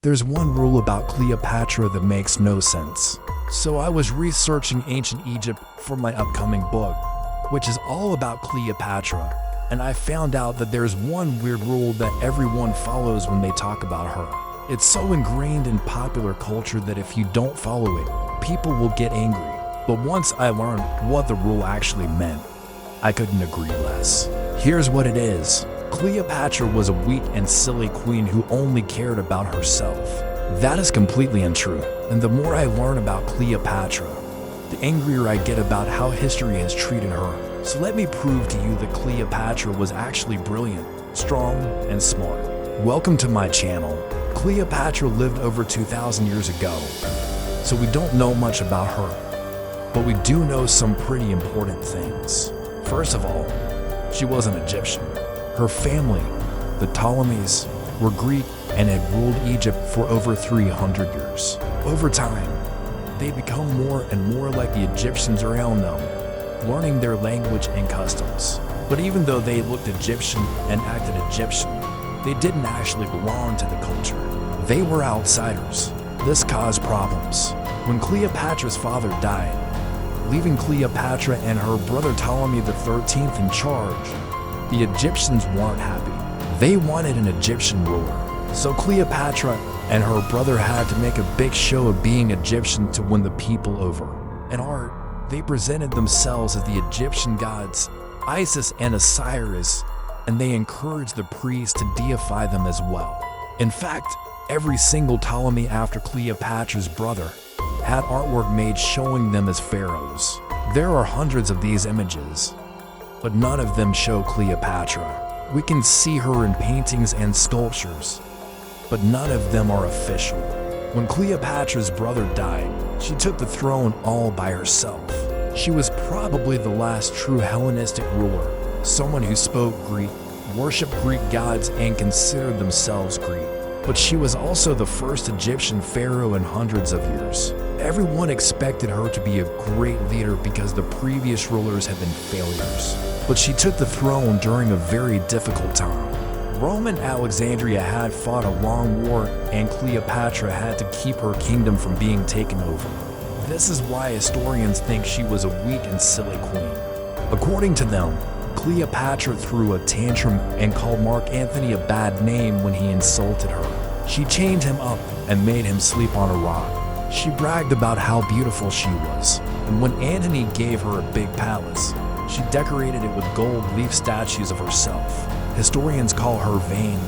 There's one rule about Cleopatra that makes no sense. So I was researching ancient Egypt for my upcoming book, which is all about Cleopatra, and I found out that there's one weird rule that everyone follows when they talk about her. It's so ingrained in popular culture that if you don't follow it, people will get angry. But once I learned what the rule actually meant, I couldn't agree less. Here's what it is. Cleopatra was a weak and silly queen who only cared about herself. That is completely untrue, and the more I learn about Cleopatra, the angrier I get about how history has treated her. So let me prove to you that Cleopatra was actually brilliant, strong, and smart. Welcome to my channel. Cleopatra lived over 2,000 years ago, so we don't know much about her, but we do know some pretty important things. First of all, she was an Egyptian. Her family, the Ptolemies, were Greek and had ruled Egypt for over 300 years. Over time, they become more and more like the Egyptians around them, learning their language and customs. But even though they looked Egyptian and acted Egyptian, they didn't actually belong to the culture. They were outsiders. This caused problems. When Cleopatra's father died, leaving Cleopatra and her brother Ptolemy XIII in charge, the Egyptians weren't happy. They wanted an Egyptian ruler. So Cleopatra and her brother had to make a big show of being Egyptian to win the people over. In art, they presented themselves as the Egyptian gods, Isis and Osiris, and they encouraged the priests to deify them as well. In fact, every single Ptolemy after Cleopatra's brother had artwork made showing them as pharaohs. There are hundreds of these images, but none of them show Cleopatra. We can see her in paintings and sculptures, but none of them are official. When Cleopatra's brother died, she took the throne all by herself. She was probably the last true Hellenistic ruler, someone who spoke Greek, worshipped Greek gods, and considered themselves Greek. But she was also the first Egyptian pharaoh in hundreds of years. Everyone expected her to be a great leader because the previous rulers had been failures. But she took the throne during a very difficult time. Rome and Alexandria had fought a long war, and Cleopatra had to keep her kingdom from being taken over. This is why historians think she was a weak and silly queen. According to them, Cleopatra threw a tantrum and called Mark Antony a bad name when he insulted her. She chained him up and made him sleep on a rock. She bragged about how beautiful she was, and when Antony gave her a big palace, she decorated it with gold leaf statues of herself. Historians call her vain,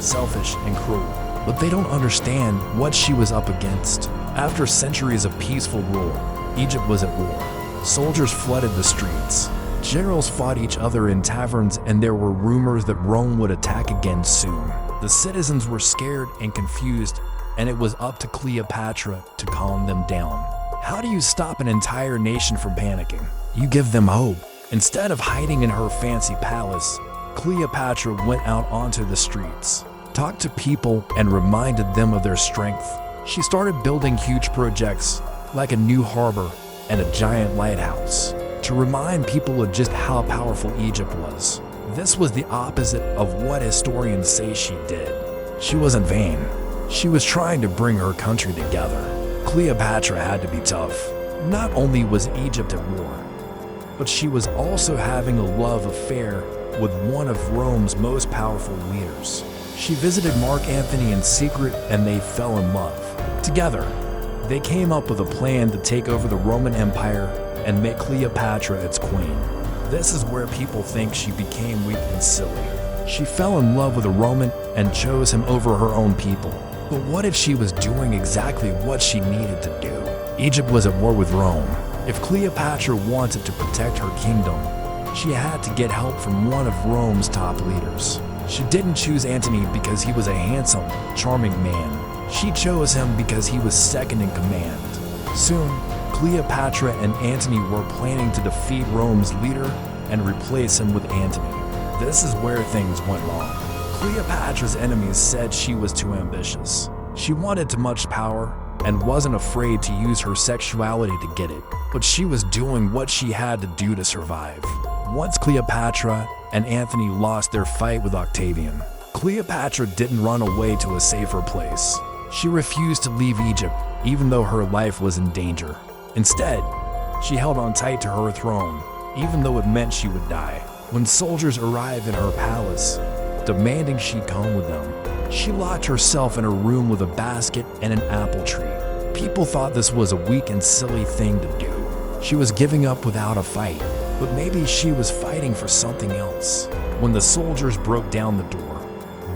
selfish, and cruel, but they don't understand what she was up against. After centuries of peaceful rule, Egypt was at war. Soldiers flooded the streets. Generals fought each other in taverns, and there were rumors that Rome would attack again soon. The citizens were scared and confused, and it was up to Cleopatra to calm them down. How do you stop an entire nation from panicking? You give them hope. Instead of hiding in her fancy palace, Cleopatra went out onto the streets, talked to people, and reminded them of their strength. She started building huge projects, like a new harbor and a giant lighthouse, to remind people of just how powerful Egypt was. This was the opposite of what historians say she did. She wasn't vain. She was trying to bring her country together. Cleopatra had to be tough. Not only was Egypt at war, but she was also having a love affair with one of Rome's most powerful leaders. She visited Mark Antony in secret, and they fell in love. Together, they came up with a plan to take over the Roman Empire and make Cleopatra its queen. This is where people think she became weak and silly. She fell in love with a Roman and chose him over her own people. But what if she was doing exactly what she needed to do? Egypt was at war with Rome. If Cleopatra wanted to protect her kingdom, she had to get help from one of Rome's top leaders. She didn't choose Antony because he was a handsome, charming man. She chose him because he was second in command. Soon, Cleopatra and Antony were planning to defeat Rome's leader and replace him with Antony. This is where things went wrong. Cleopatra's enemies said she was too ambitious. She wanted too much power and wasn't afraid to use her sexuality to get it, but she was doing what she had to do to survive. Once Cleopatra and Antony lost their fight with Octavian, Cleopatra didn't run away to a safer place. She refused to leave Egypt, even though her life was in danger. Instead, she held on tight to her throne, even though it meant she would die. When soldiers arrived in her palace, demanding she come with them, she locked herself in a room with a basket and an apple tree. People thought this was a weak and silly thing to do. She was giving up without a fight, but maybe she was fighting for something else. When the soldiers broke down the door,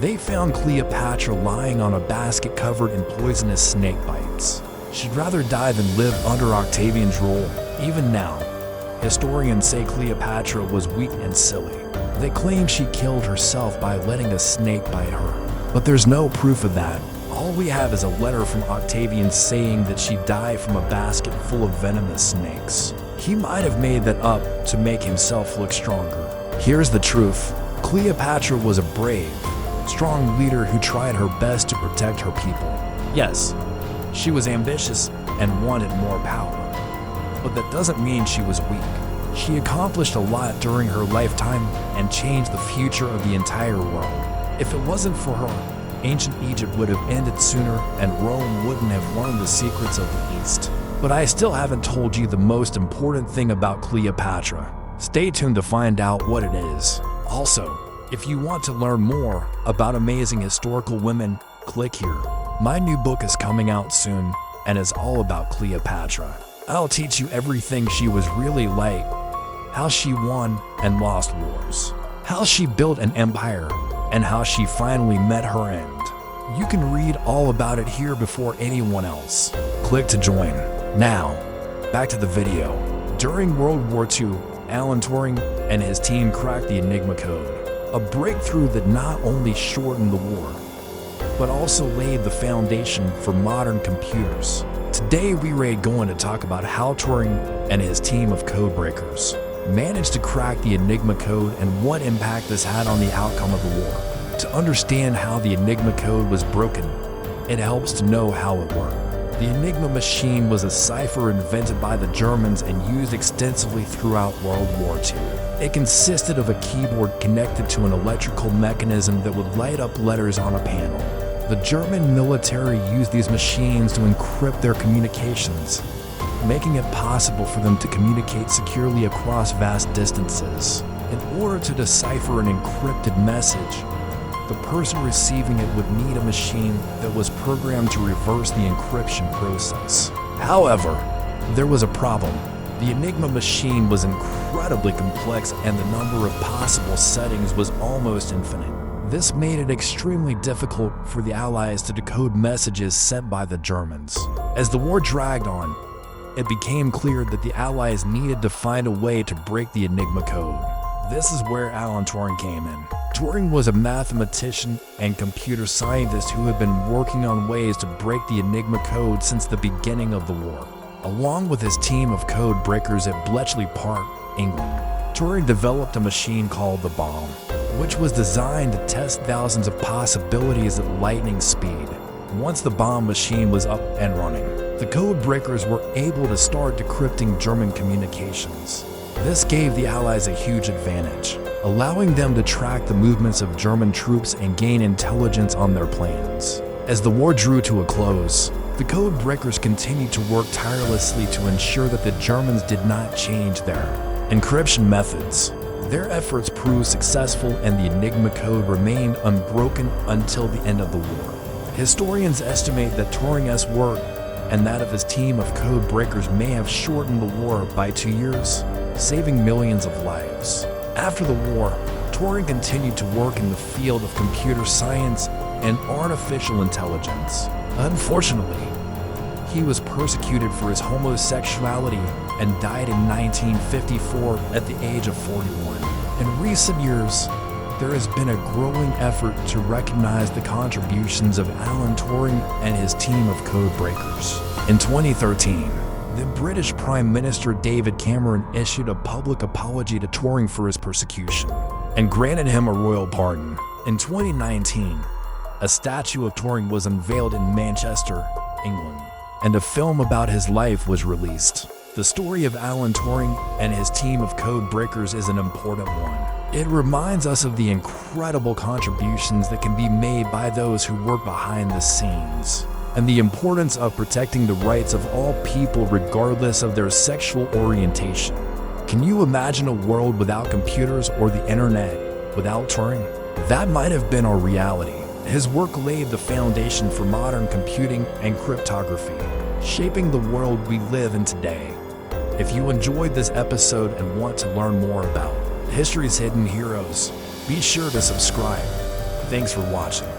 they found Cleopatra lying on a basket covered in poisonous snake bites. She'd rather die than live under Octavian's rule. Even now, historians say Cleopatra was weak and silly. They claim she killed herself by letting a snake bite her. But there's no proof of that. All we have is a letter from Octavian saying that she died from a basket full of venomous snakes. He might have made that up to make himself look stronger. Here's the truth. Cleopatra was a brave, strong leader who tried her best to protect her people. Yes, she was ambitious and wanted more power, but that doesn't mean she was weak. She accomplished a lot during her lifetime and changed the future of the entire world. If it wasn't for her, ancient Egypt would have ended sooner and Rome wouldn't have learned the secrets of the East. But I still haven't told you the most important thing about Cleopatra. Stay tuned to find out what it is. Also, if you want to learn more about amazing historical women, click here. My new book is coming out soon and is all about Cleopatra. I'll teach you everything she was really like, how she won and lost wars, how she built an empire, and how she finally met her end. You can read all about it here before anyone else. Click to join. Now, back to the video. During World War II, Alan Turing and his team cracked the Enigma code, a breakthrough that not only shortened the war, but also laid the foundation for modern computers. Today we're going to talk about how Turing and his team of code breakers managed to crack the Enigma code and what impact this had on the outcome of the war. To understand how the Enigma code was broken, it helps to know how it worked. The Enigma machine was a cipher invented by the Germans and used extensively throughout World War II. It consisted of a keyboard connected to an electrical mechanism that would light up letters on a panel. The German military used these machines to encrypt their communications, making it possible for them to communicate securely across vast distances. In order to decipher an encrypted message, the person receiving it would need a machine that was programmed to reverse the encryption process. However, there was a problem. The Enigma machine was incredibly complex and the number of possible settings was almost infinite. This made it extremely difficult for the Allies to decode messages sent by the Germans. As the war dragged on, it became clear that the Allies needed to find a way to break the Enigma code. This is where Alan Turing came in. Turing was a mathematician and computer scientist who had been working on ways to break the Enigma code since the beginning of the war. Along with his team of code breakers at Bletchley Park, England, Turing developed a machine called the bomb, which was designed to test thousands of possibilities at lightning speed. Once the bomb machine was up and running, the code breakers were able to start decrypting German communications. This gave the Allies a huge advantage, allowing them to track the movements of German troops and gain intelligence on their plans. As the war drew to a close, the code breakers continued to work tirelessly to ensure that the Germans did not change their encryption methods. Their efforts proved successful and the Enigma code remained unbroken until the end of the war. Historians estimate that Turing's work and that of his team of code breakers may have shortened the war by 2 years, saving millions of lives. After the war, Turing continued to work in the field of computer science and artificial intelligence. Unfortunately, he was persecuted for his homosexuality and died in 1954 at the age of 41. In recent years, there has been a growing effort to recognize the contributions of Alan Turing and his team of code breakers. In 2013, the British Prime Minister David Cameron issued a public apology to Turing for his persecution and granted him a royal pardon. In 2019, a statue of Turing was unveiled in Manchester, England, and a film about his life was released. The story of Alan Turing and his team of code breakers is an important one. It reminds us of the incredible contributions that can be made by those who work behind the scenes. and the importance of protecting the rights of all people regardless of their sexual orientation. Can you imagine a world without computers or the internet, without Turing? That might have been our reality. His work laid the foundation for modern computing and cryptography, shaping the world we live in today. If you enjoyed this episode and want to learn more about history's hidden heroes, be sure to subscribe. Thanks for watching.